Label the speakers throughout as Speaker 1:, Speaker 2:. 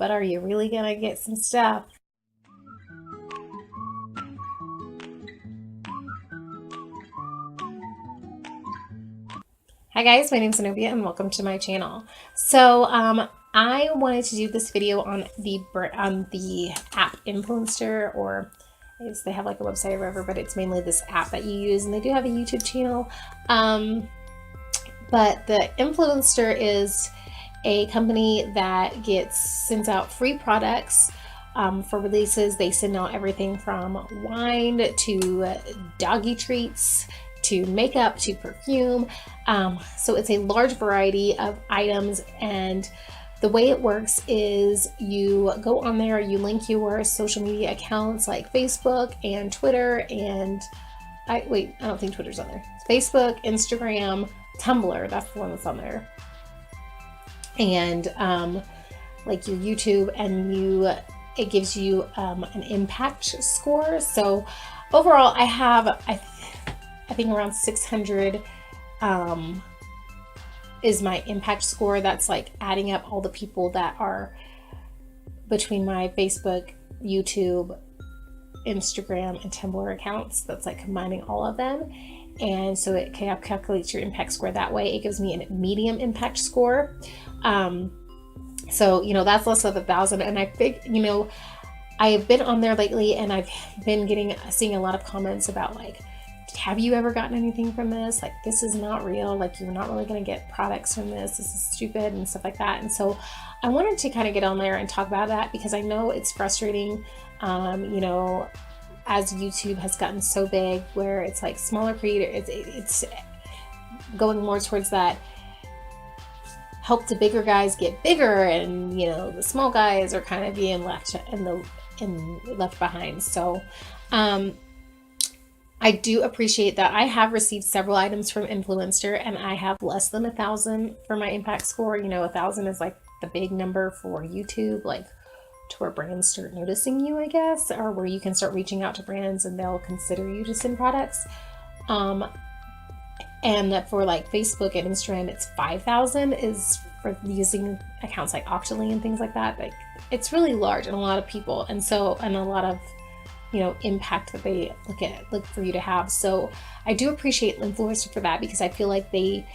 Speaker 1: but are you really gonna get some stuff? Hi guys, my name is Zenobia and welcome to my channel. So I wanted to do this video on the app Influenster, or I guess they have like a website or whatever, but it's mainly this app that you use, and they do have a YouTube channel. But the Influencer is a company that sends out free products for releases. They send out everything from wine to doggy treats to makeup to perfume. So it's a large variety of items, and the way it works is you go on there, you link your social media accounts like Facebook and Twitter, and I don't think Twitter's on there. Facebook, Instagram, Tumblr, that's the one that's on there. And like your YouTube, and it gives you an impact score. So overall I think around 600 is my impact score. That's like adding up all the people that are between my Facebook, YouTube, Instagram, and Tumblr accounts. That's like combining all of them. And so it calculates your impact score that way. It gives me a medium impact score. So, that's less of 1,000. And I think, I've been on there lately, and I've been seeing a lot of comments about like, have you ever gotten anything from this? Like, this is not real. Like, you're not really going to get products from this. This is stupid and stuff like that. And so I wanted to kind of get on there and talk about that, because I know it's frustrating, as YouTube has gotten so big, where it's like smaller creators, it's going more towards that help the bigger guys get bigger, and the small guys are kind of being left behind. So I do appreciate that. I have received several items from Influenster, and I have less than 1,000 for my impact score. 1,000 is like the big number for YouTube, like to where brands start noticing you, I guess, or where you can start reaching out to brands and they'll consider you to send products. And that for like Facebook and Instagram, it's 5,000 is for using accounts like Octoly and things like that. Like, it's really large, and a lot of people, and a lot of impact that they look for you to have. So I do appreciate Influencer for that, because I feel like they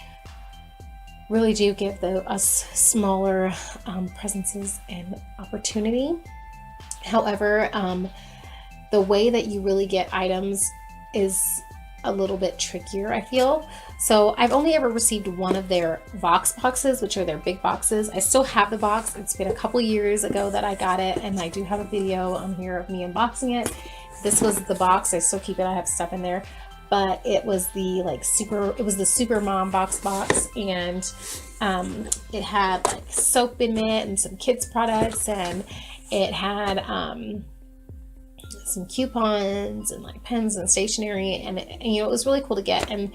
Speaker 1: really do give us smaller presences and opportunity. However, the way that you really get items is a little bit trickier, I feel. So I've only ever received one of their Vox boxes, which are their big boxes. I still have the box. It's been a couple years ago that I got it, and I do have a video on here of me unboxing it. This was the box. I still keep it. I have stuff in there, but it was the Super Mom box, and it had like soap in it and some kids products, and it had some coupons and like pens and stationery, and it was really cool to get. And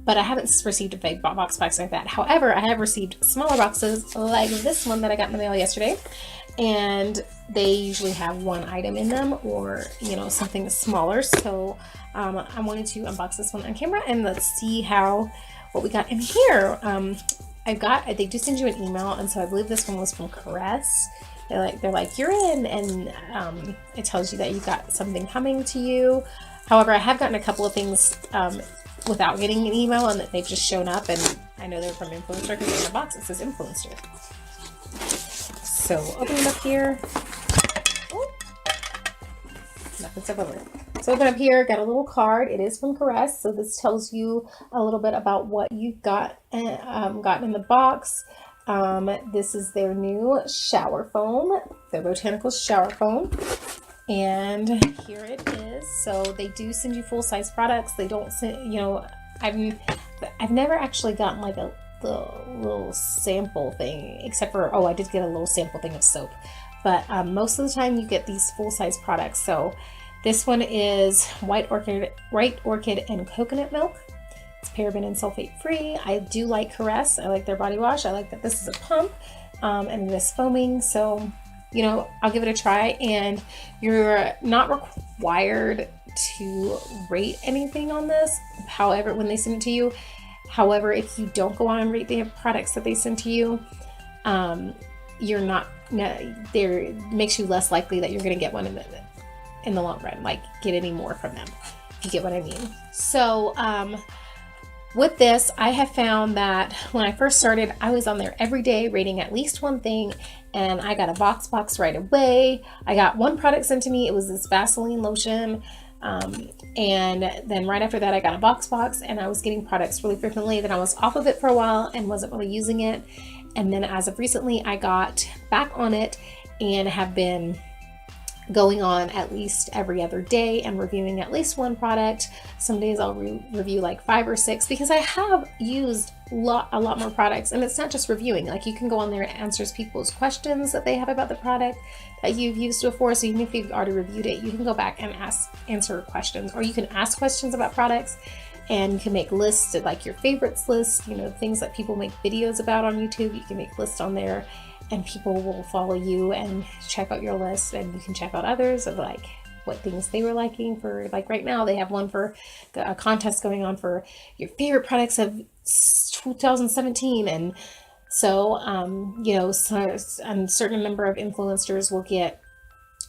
Speaker 1: but I haven't received a big box like that. However, I have received smaller boxes like this one that I got in the mail yesterday, and they usually have one item in them, or something smaller. So I wanted to unbox this one on camera, and let's see what we got in here. They do send you an email, and so I believe this one was from Caress. They're like, you're in, and it tells you that you got something coming to you. However, I have gotten a couple of things without getting an email, and that they've just shown up, and I know they're from Influencer because in the box it says Influencer. So open it up here. Oh, nothing stuck over. So open up here, got a little card. It is from Caress, so this tells you a little bit about what you've gotten in the box. This is their new shower foam, their botanical shower foam, and here it is. So they do send you full-size products. They don't send, I've never actually gotten like the little sample thing, except for, I did get a little sample thing of soap, but most of the time you get these full-size products. So this one is white orchid and coconut milk. It's paraben and sulfate free. I do like Caress. I like their body wash. I like that this is a pump, and it is foaming. So, I'll give it a try, and you're not required to rate anything on this. However, when they send it to you, However, if you don't go on and rate the products that they send to you, you're not, there makes you less likely that you're going to get one in the long run, like get any more from them, if you get what I mean. So with this, I have found that when I first started, I was on there every day rating at least one thing, and I got a box right away. I got one product sent to me. It was this Vaseline lotion. And then right after that, I got a box, and I was getting products really frequently. Then I was off of it for a while and wasn't really using it. And then as of recently, I got back on it and have been going on at least every other day and reviewing at least one product. Some days I'll review like 5 or 6, because I have used a lot more products. And it's not just reviewing, like you can go on there and answers people's questions that they have about the product that you've used before. So even if you've already reviewed it, you can go back and answer questions, or you can ask questions about products, and you can make lists of like your favorites list, you know, things that people make videos about on YouTube. You can make lists on there, and people will follow you and check out your list, and you can check out others of like what things they were liking. For like right now, they have one for a contest going on for your favorite products of 2017. And so, you know, a certain number of influencers will get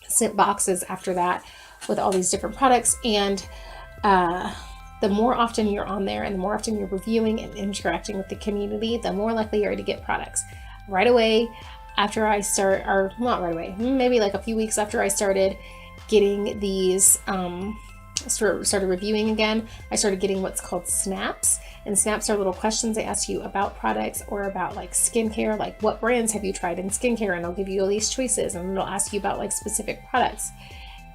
Speaker 1: sent boxes after that with all these different products. And the more often you're on there and the more often you're reviewing and interacting with the community, the more likely you are to get products. Right away after I start, or not right away, maybe like a few weeks after I started getting these, started reviewing again, I started getting what's called snaps. And snaps are little questions they ask you about products or about like skincare, like what brands have you tried in skincare, and they'll give you all these choices, and they'll ask you about like specific products.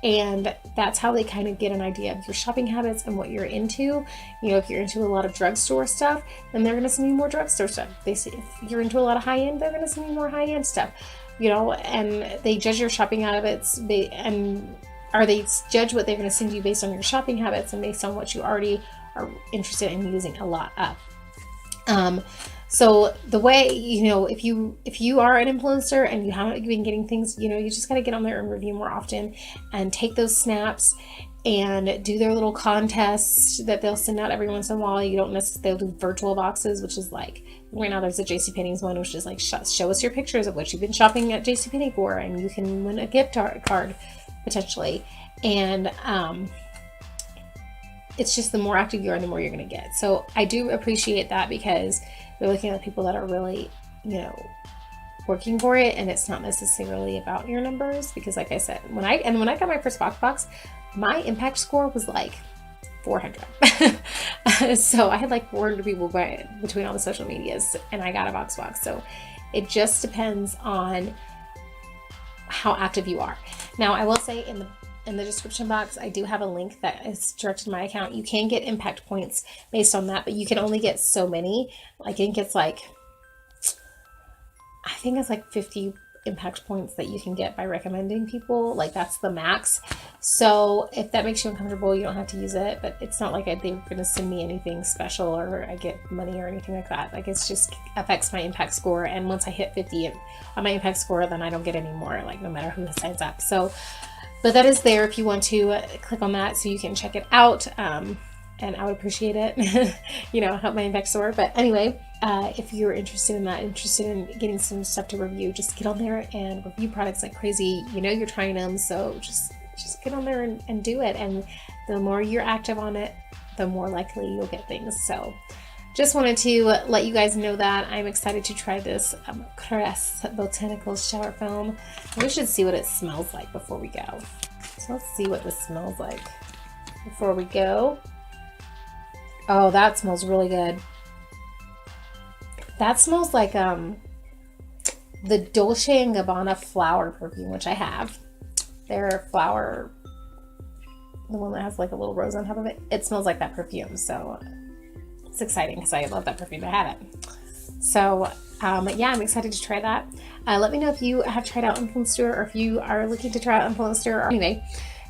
Speaker 1: And that's how they kind of get an idea of your shopping habits and what you're into. You know, if you're into a lot of drugstore stuff, then they're going to send you more drugstore stuff. They say if you're into a lot of high-end, they're going to send you more high-end stuff. You know, and they judge your shopping habits, they judge what they're going to send you based on your shopping habits and based on what you already are interested in using a lot of. So the way, you know, if you are an influencer and you haven't been getting things, you know, you just got to get on there and review more often and take those snaps and do their little contests that they'll send out every once in a while. You don't necessarily do virtual boxes, which is like, right now there's a JCPenney's one, which is like, show us your pictures of what you've been shopping at JCPenney for, and you can win a gift card potentially. And it's just the more active you are, the more you're going to get. So I do appreciate that, because they're looking at people that are really, you know, working for it, and it's not necessarily about your numbers. Because like I said, when I got my first box, my impact score was like 400. So I had like 400 people between all the social medias, and I got a box. So it just depends on how active you are. Now I will say in the description box, I do have a link that is directed to my account. You can get impact points based on that, but you can only get so many. I think it's like 50 impact points that you can get by recommending people. Like that's the max. So if that makes you uncomfortable, you don't have to use it, but it's not like they're going to send me anything special or I get money or anything like that. Like it's just affects my impact score. And once I hit 50 on my impact score, then I don't get any more, like no matter who signs up. So, but that is there if you want to click on that so you can check it out. And I would appreciate it, you know, help my impact score. But anyway, if you're interested in that, interested in getting some stuff to review, just get on there and review products like crazy. You know, you're trying them, so just get on there and do it. And the more you're active on it, the more likely you'll get things. So just wanted to let you guys know that I'm excited to try this Crest Botanicals shower foam. We should see what it smells like before we go. So let's see what this smells like before we go. Oh, that smells really good. That smells like the Dolce & Gabbana flower perfume, which I have. Their flower, the one that has like a little rose on top of it. It smells like that perfume, so it's exciting because I love that perfume. I have it. So yeah, I'm excited to try that. Let me know if you have tried out Influenster, or if you are looking to try out Influenster. Anyway,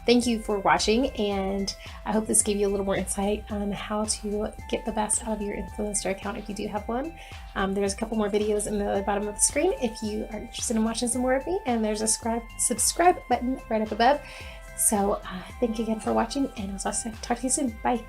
Speaker 1: thank you for watching, and I hope this gave you a little more insight on how to get the best out of your Influencer account if you do have one. There's a couple more videos in the bottom of the screen if you are interested in watching some more of me, and there's a subscribe button right up above. So thank you again for watching, and I'll talk to you soon. Bye.